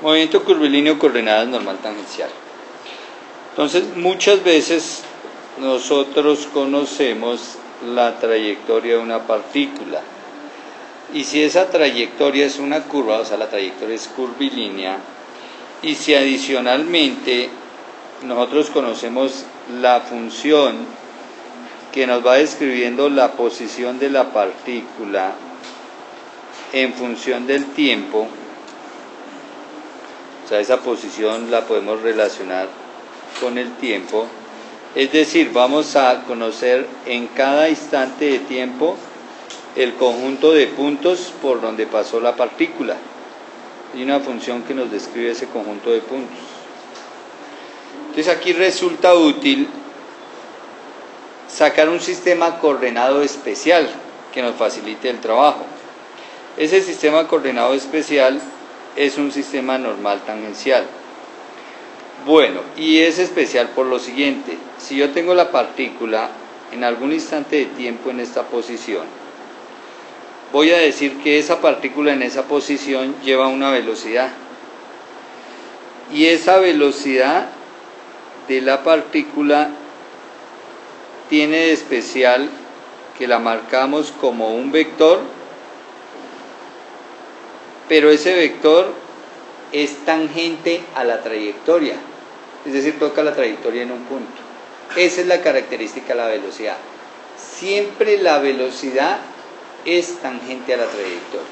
Movimiento curvilíneo, coordenadas normal tangencial. Entonces, muchas veces nosotros conocemos la trayectoria de una partícula. Y si esa trayectoria es una curva, o sea, la trayectoria es curvilínea, y si adicionalmente nosotros conocemos la función que nos va describiendo la posición de la partícula en función del tiempo, o sea, esa posición la podemos relacionar con el tiempo, es decir, vamos a conocer en cada instante de tiempo el conjunto de puntos por donde pasó la partícula y una función que nos describe ese conjunto de puntos. Entonces aquí resulta útil sacar un sistema coordenado especial que nos facilite el trabajo. Ese sistema coordenado especial es un sistema normal tangencial. Bueno, y es especial por lo siguiente: si yo tengo la partícula en algún instante de tiempo en esta posición, voy a decir que esa partícula en esa posición lleva una velocidad, y esa velocidad de la partícula tiene de especial que la marcamos como un vector, pero ese vector es tangente a la trayectoria, es decir, toca la trayectoria en un punto. Esa es la característica de la velocidad. Siempre la velocidad es tangente a la trayectoria.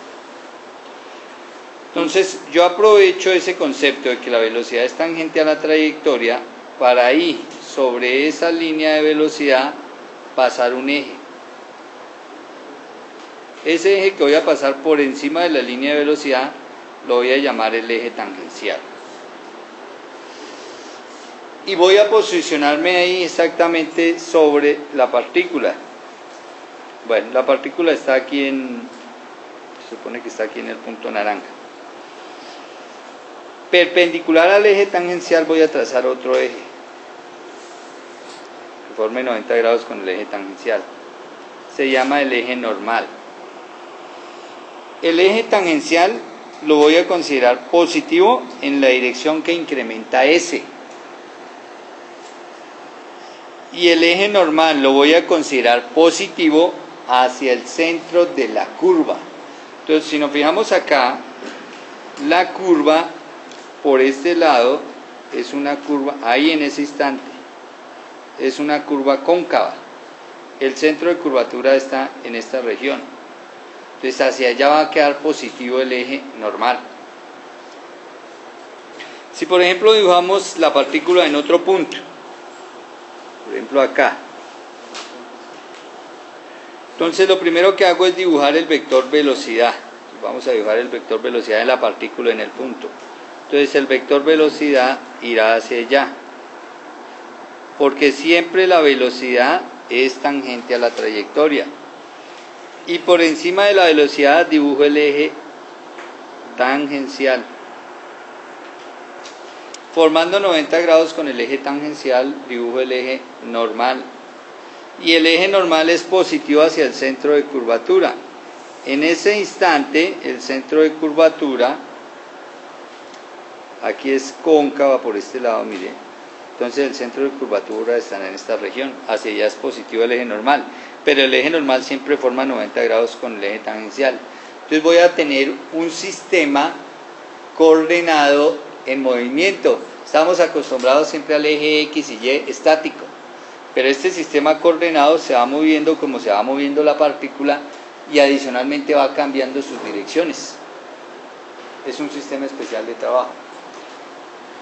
Entonces, yo aprovecho ese concepto de que la velocidad es tangente a la trayectoria para ahí, sobre esa línea de velocidad, pasar un eje. Ese eje que voy a pasar por encima de la línea de velocidad lo voy a llamar el eje tangencial. Y voy a posicionarme ahí exactamente sobre la partícula. Bueno, la partícula está aquí se supone que está aquí en el punto naranja. Perpendicular al eje tangencial voy a trazar otro eje que forme 90 grados con el eje tangencial. Se llama el eje normal. El eje tangencial lo voy a considerar positivo en la dirección que incrementa S. Y el eje normal lo voy a considerar positivo hacia el centro de la curva. Entonces, si nos fijamos acá, la curva por este lado es una curva, ahí en ese instante, es una curva cóncava. El centro de curvatura está en esta región. Entonces, hacia allá va a quedar positivo el eje normal. Si, por ejemplo, dibujamos la partícula en otro punto, por ejemplo acá, entonces lo primero que hago es dibujar el vector velocidad. Vamos a dibujar el vector velocidad de la partícula en el punto. Entonces el vector velocidad irá hacia allá, porque siempre la velocidad es tangente a la trayectoria. Y por encima de la velocidad dibujo el eje tangencial. Formando 90 grados con el eje tangencial, dibujo el eje normal. Y el eje normal es positivo hacia el centro de curvatura. En ese instante, el centro de curvatura, aquí es cóncava por este lado, mire. Entonces el centro de curvatura está en esta región. Hacia allá es positivo el eje normal. Pero el eje normal siempre forma 90 grados con el eje tangencial. Entonces voy a tener un sistema coordenado en movimiento. Estamos acostumbrados siempre al eje X y Y estático, pero este sistema coordenado se va moviendo como se va moviendo la partícula y adicionalmente va cambiando sus direcciones. Es un sistema especial de trabajo.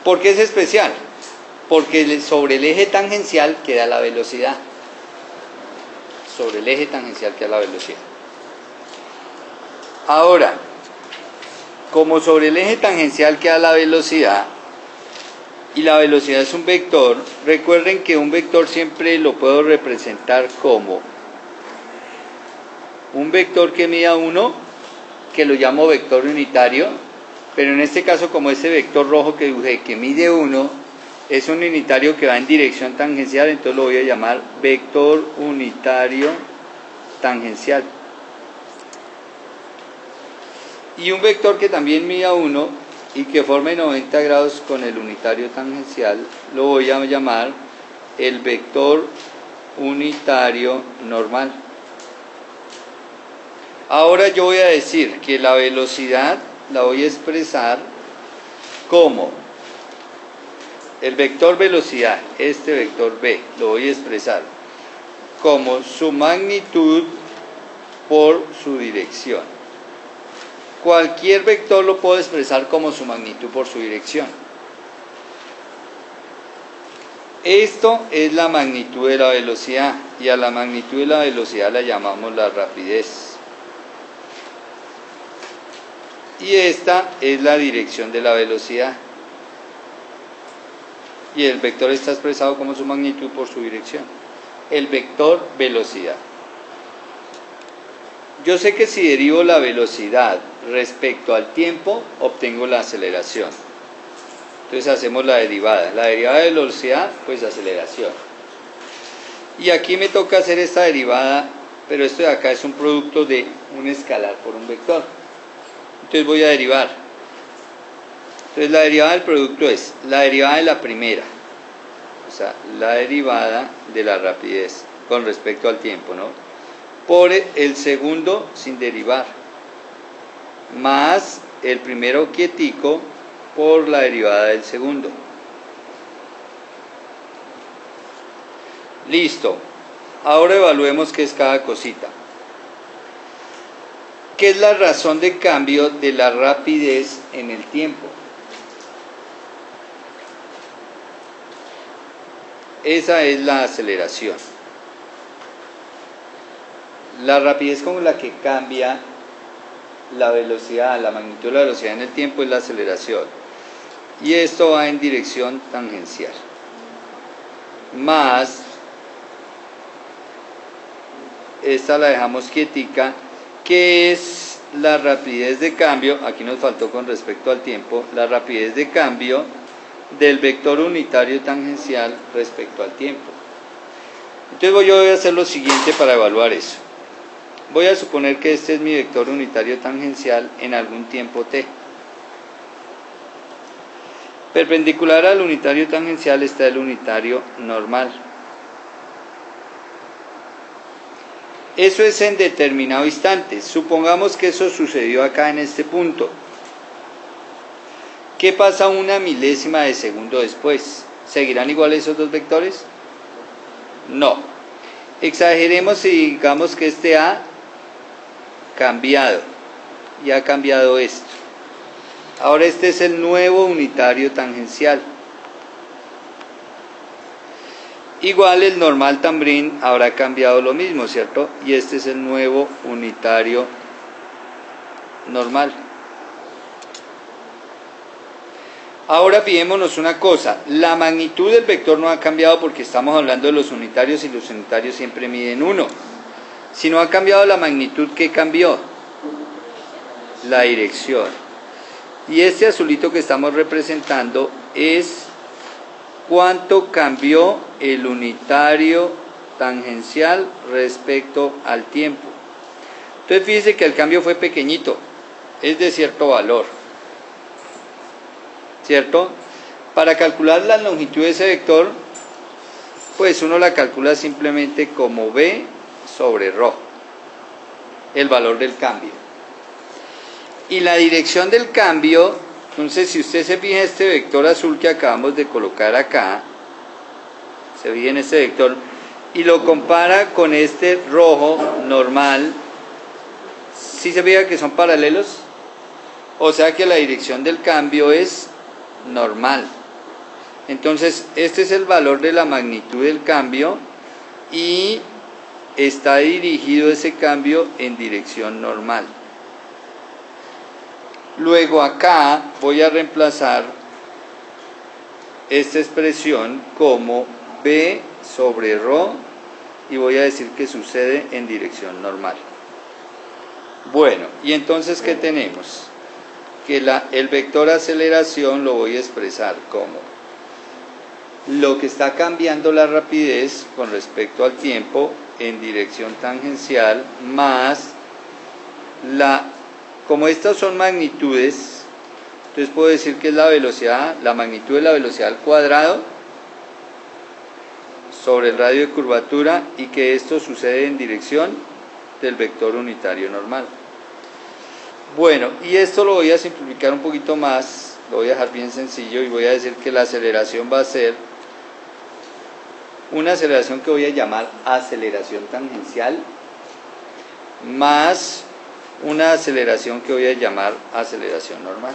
¿Por qué es especial? Porque sobre el eje tangencial queda la velocidad. Sobre el eje tangencial queda la velocidad. Ahora, como sobre el eje tangencial queda la velocidad, y la velocidad es un vector, recuerden que un vector siempre lo puedo representar como un vector que mida 1, que lo llamo vector unitario, pero en este caso, como ese vector rojo que dibujé, que mide 1, es un unitario que va en dirección tangencial, entonces lo voy a llamar vector unitario tangencial. Y un vector que también mida 1, y que forme 90 grados con el unitario tangencial, lo voy a llamar el vector unitario normal. Ahora yo voy a decir que la velocidad la voy a expresar como el vector velocidad, este vector b, lo voy a expresar como su magnitud por su dirección. Cualquier vector lo puedo expresar como su magnitud por su dirección. Esto es la magnitud de la velocidad, y a la magnitud de la velocidad la llamamos la rapidez. Y esta es la dirección de la velocidad. Y el vector está expresado como su magnitud por su dirección. El vector velocidad. Yo sé que si derivo la velocidad respecto al tiempo, obtengo la aceleración. Entonces hacemos la derivada. La derivada de velocidad, pues aceleración. Y aquí me toca hacer esta derivada, pero esto de acá es un producto de un escalar por un vector. Entonces voy a derivar. Entonces la derivada del producto es la derivada de la primera, o sea, la derivada de la rapidez con respecto al tiempo, ¿no? Por el segundo sin derivar, más el primero quietico por la derivada del segundo. Listo. Ahora evaluemos qué es cada cosita. ¿Qué es la razón de cambio de la rapidez en el tiempo? Esa es la aceleración. La rapidez con la que cambia la velocidad, la magnitud de la velocidad en el tiempo es la aceleración. Y esto va en dirección tangencial. Más, esta la dejamos quietica, que es la rapidez de cambio, aquí nos faltó con respecto al tiempo, la rapidez de cambio del vector unitario tangencial respecto al tiempo. Entonces yo voy a hacer lo siguiente para evaluar eso. Voy a suponer que este es mi vector unitario tangencial en algún tiempo t. Perpendicular al unitario tangencial está el unitario normal. Eso es en determinado instante. Supongamos que eso sucedió acá en este punto. ¿Qué pasa una milésima de segundo después? ¿Seguirán igual esos dos vectores? No. Exageremos y digamos que este ha cambiado. Y ha cambiado esto. Ahora este es el nuevo unitario tangencial. Igual el normal también habrá cambiado lo mismo, ¿cierto? Y este es el nuevo unitario normal. Ahora fijémonos una cosa, la magnitud del vector no ha cambiado porque estamos hablando de los unitarios y los unitarios siempre miden 1. Si no ha cambiado la magnitud, ¿qué cambió? La dirección. Y este azulito que estamos representando es cuánto cambió el unitario tangencial respecto al tiempo. Entonces fíjense que el cambio fue pequeñito, es de cierto valor, ¿cierto? Para calcular la longitud de ese vector, pues uno la calcula simplemente como b sobre ρ, el valor del cambio. Y la dirección del cambio, entonces si usted se fija en este vector azul que acabamos de colocar acá, se fija en este vector y lo compara con este rojo normal, ¿sí se fija que son paralelos? O sea que la dirección del cambio es normal. Entonces este es el valor de la magnitud del cambio y está dirigido ese cambio en dirección normal. Luego acá voy a reemplazar esta expresión como b sobre ρ y voy a decir que sucede en dirección normal. Bueno, y entonces ¿qué tenemos? Que el vector aceleración lo voy a expresar como lo que está cambiando la rapidez con respecto al tiempo en dirección tangencial más como estas son magnitudes, Entonces puedo decir que es la velocidad, la magnitud de la velocidad al cuadrado sobre el radio de curvatura y que esto sucede en dirección del vector unitario normal. Bueno, y esto lo voy a simplificar un poquito más, lo voy a dejar bien sencillo y voy a decir que la aceleración va a ser una aceleración que voy a llamar aceleración tangencial más una aceleración que voy a llamar aceleración normal.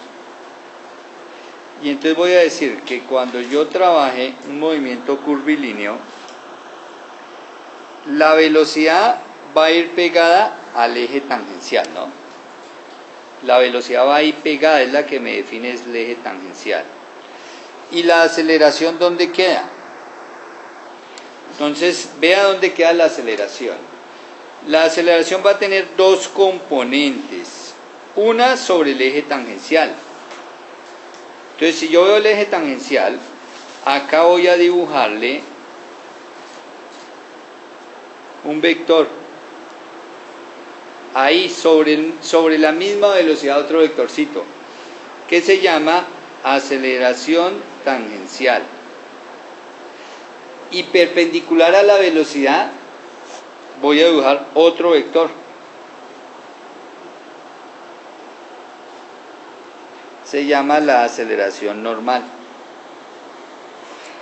Y entonces voy a decir que cuando yo trabaje un movimiento curvilíneo, la velocidad va a ir pegada al eje tangencial, ¿no? La velocidad va a ir pegada, es la que me define, es el eje tangencial. ¿Y la aceleración dónde queda? Entonces, vea dónde queda la aceleración. La aceleración va a tener dos componentes. Una sobre el eje tangencial. Entonces, si yo veo el eje tangencial, acá voy a dibujarle un vector. Ahí, sobre la misma velocidad, otro vectorcito, que se llama aceleración tangencial. Y perpendicular a la velocidad, voy a dibujar otro vector. Se llama la aceleración normal.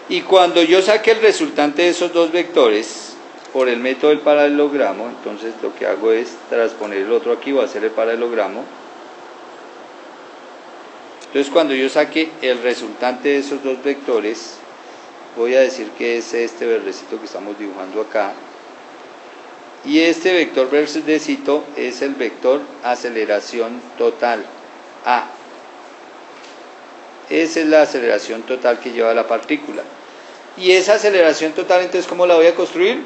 Y cuando yo saque el resultante de esos dos vectores por el método del paralelogramo, entonces lo que hago es transponer el otro aquí, voy a hacer el paralelogramo. Entonces cuando yo saque el resultante de esos dos vectores, voy a decir que es este verdecito que estamos dibujando acá. Y este vector verdecito es el vector aceleración total, A. Esa es la aceleración total que lleva la partícula. Y esa aceleración total, entonces, ¿cómo la voy a construir?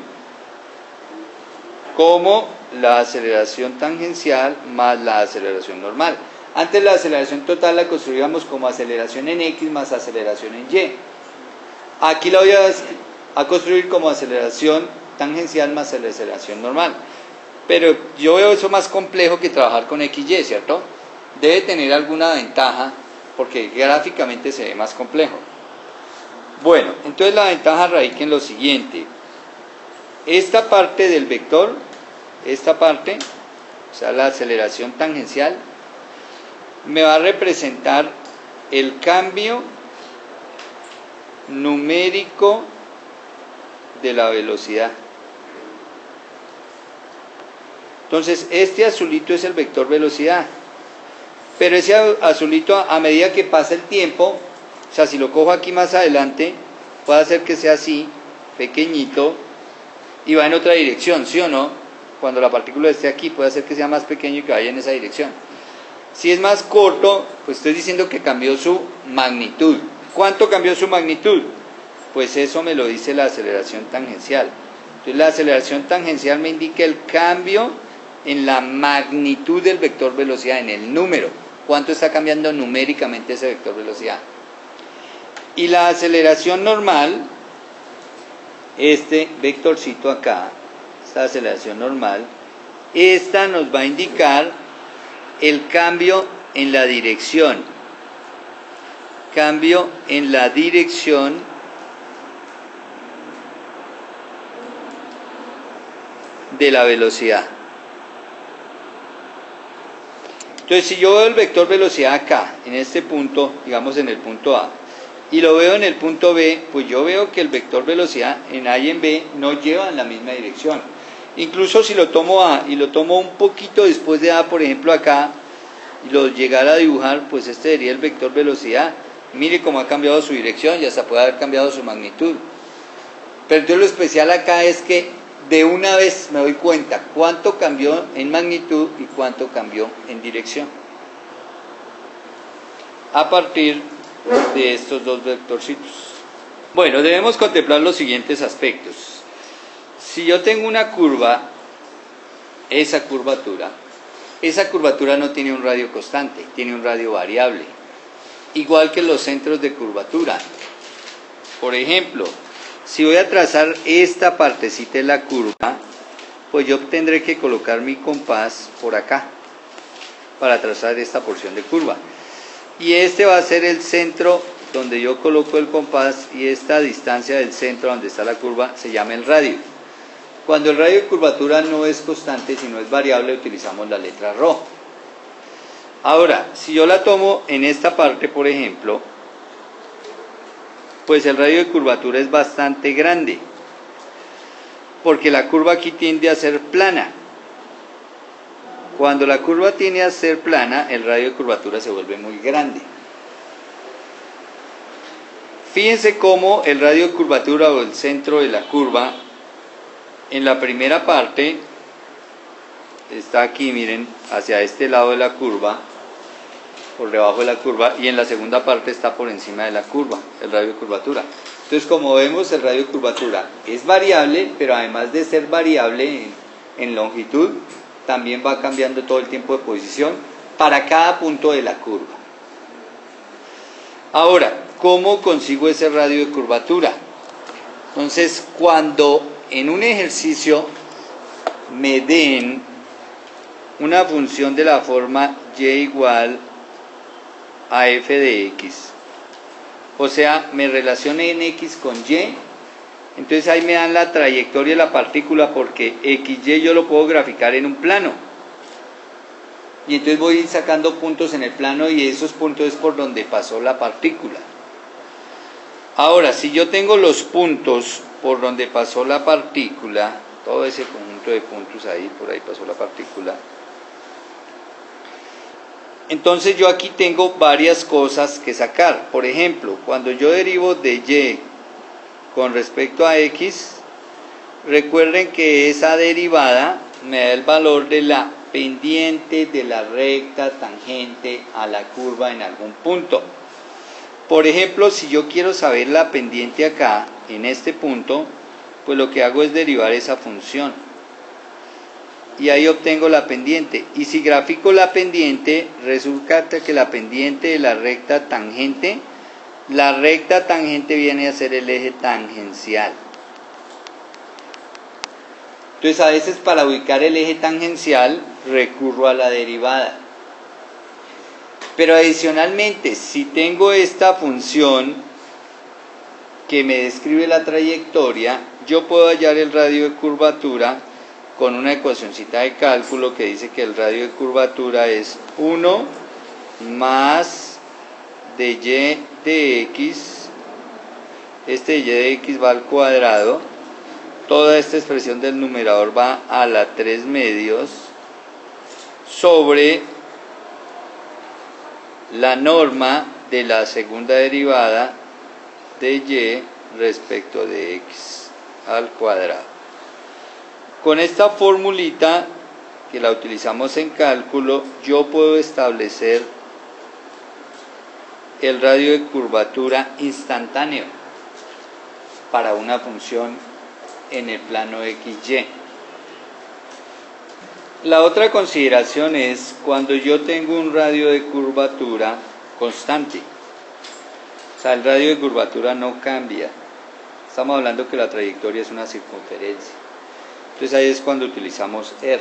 Como la aceleración tangencial más la aceleración normal. Antes la aceleración total la construíamos como aceleración en X más aceleración en Y. Aquí la voy a construir como aceleración tangencial más aceleración normal. Pero yo veo eso más complejo que trabajar con XY, ¿cierto? Debe tener alguna ventaja porque gráficamente se ve más complejo. Bueno, entonces la ventaja radica en lo siguiente. Esta parte del vector, esta parte, o sea la aceleración tangencial, me va a representar el cambio numérico de la velocidad. Entonces este azulito es el vector velocidad, pero ese azulito, a medida que pasa el tiempo, o sea, si lo cojo aquí más adelante, puede hacer que sea así, pequeñito, y va en otra dirección, ¿sí o no? Cuando la partícula esté aquí, puede hacer que sea más pequeño y que vaya en esa dirección. Si es más corto, pues estoy diciendo que cambió su magnitud. ¿Cuánto cambió su magnitud? Pues eso me lo dice la aceleración tangencial. Entonces la aceleración tangencial me indica el cambio en la magnitud del vector velocidad, en el número. ¿Cuánto está cambiando numéricamente ese vector velocidad? Y la aceleración normal, este vectorcito acá, esta aceleración normal, esta nos va a indicar el cambio en la dirección. Cambio en la dirección de la velocidad. Entonces, si yo veo el vector velocidad acá, en este punto, digamos en el punto A, y lo veo en el punto B, pues yo veo que el vector velocidad en A y en B no llevan la misma dirección. Incluso si lo tomo A y lo tomo un poquito después de A, por ejemplo acá, y lo llegara a dibujar, pues este sería el vector velocidad. Mire cómo ha cambiado su dirección y hasta puede haber cambiado su magnitud. Pero entonces lo especial acá es que de una vez me doy cuenta cuánto cambió en magnitud y cuánto cambió en dirección. A partir de estos dos vectorcitos. Bueno, debemos contemplar los siguientes aspectos. Si yo tengo una curva, esa curvatura no tiene un radio constante, tiene un radio variable. Igual que los centros de curvatura. Por ejemplo, si voy a trazar esta partecita de la curva, pues yo tendré que colocar mi compás por acá para trazar esta porción de curva. y este va a ser el centro donde yo coloco el compás, y esta distancia del centro donde está la curva se llama el radio. Cuando el radio de curvatura no es constante, sino es variable, utilizamos la letra ρ. Ahora, si yo la tomo en esta parte, por ejemplo, pues el radio de curvatura es bastante grande, porque la curva aquí tiende a ser plana. Cuando la curva tiende a ser plana, el radio de curvatura se vuelve muy grande. Fíjense cómo el radio de curvatura o el centro de la curva, en la primera parte, está aquí, miren, hacia este lado de la curva, por debajo de la curva, y en la segunda parte está por encima de la curva, el radio de curvatura. Entonces, como vemos, el radio de curvatura es variable, pero además de ser variable en longitud, también va cambiando todo el tiempo de posición para cada punto de la curva. Ahora, ¿cómo consigo ese radio de curvatura? Entonces, cuando en un ejercicio me den una función de la forma y igual a f de x, o sea, me relacionen x con y, entonces ahí me dan la trayectoria de la partícula, porque xy yo lo puedo graficar en un plano, y entonces voy a ir sacando puntos en el plano, y esos puntos es por donde pasó la partícula. Ahora, si yo tengo los puntos por donde pasó la partícula, todo ese conjunto de puntos ahí, por ahí pasó la partícula, entonces yo aquí tengo varias cosas que sacar. Por ejemplo, cuando yo derivo de y con respecto a x, recuerden que esa derivada me da el valor de la pendiente de la recta tangente a la curva en algún punto. Por ejemplo, si yo quiero saber la pendiente acá, en este punto, pues lo que hago es derivar esa función, y ahí obtengo la pendiente. Y si grafico la pendiente, resulta que la pendiente de la recta tangente viene a ser el eje tangencial. Entonces, a veces para ubicar el eje tangencial recurro a la derivada. Pero adicionalmente, si tengo esta función que me describe la trayectoria, yo puedo hallar el radio de curvatura con una ecuacioncita de cálculo que dice que el radio de curvatura es 1 más de y de x, este y de x va al cuadrado, toda esta expresión del numerador va a la 3 medios, sobre la norma de la segunda derivada de y respecto de x al cuadrado. Con esta formulita, que la utilizamos en cálculo, yo puedo establecer el radio de curvatura instantáneo para una función en el plano XY. La otra consideración es cuando yo tengo un radio de curvatura constante. O sea, el radio de curvatura no cambia. Estamos hablando que la trayectoria es una circunferencia. Entonces ahí es cuando utilizamos R.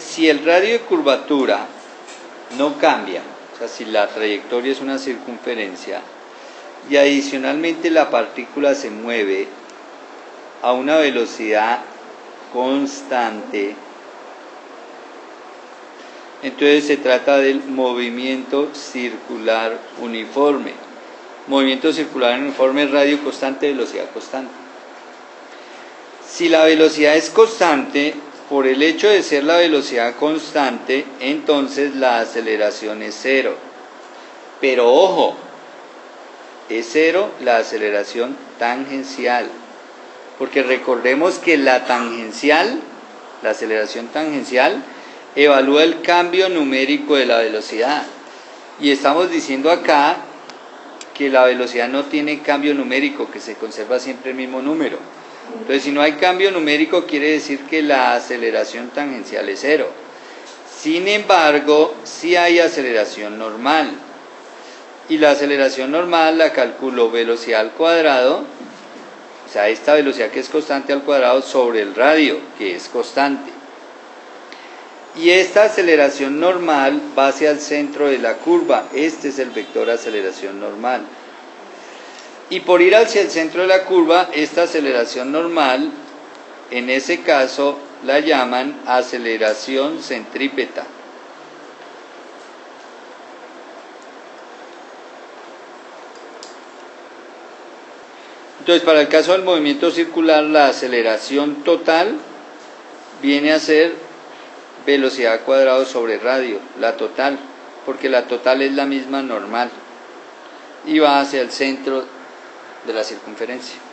Si el radio de curvatura no cambia, o sea, si la trayectoria es una circunferencia, y adicionalmente la partícula se mueve a una velocidad constante, entonces se trata del movimiento circular uniforme. Movimiento circular uniforme, radio constante, velocidad constante. Si la velocidad es constante, por el hecho de ser la velocidad constante, entonces la aceleración es cero. Pero ojo, es cero la aceleración tangencial, porque recordemos que la tangencial, la aceleración tangencial, evalúa el cambio numérico de la velocidad, y estamos diciendo acá que la velocidad no tiene cambio numérico, que se conserva siempre el mismo número. Entonces, si no hay cambio numérico, quiere decir que la aceleración tangencial es cero. Sin embargo, sí hay aceleración normal, y la aceleración normal la calculo velocidad al cuadrado, o sea, esta velocidad que es constante al cuadrado, sobre el radio, que es constante. Y esta aceleración normal va hacia el centro de la curva. Este es el vector aceleración normal. Y por ir hacia el centro de la curva, esta aceleración normal, en ese caso, la llaman aceleración centrípeta. Entonces, para el caso del movimiento circular, la aceleración total viene a ser velocidad cuadrado sobre radio, la total, porque la total es la misma normal y va hacia el centro de la circunferencia.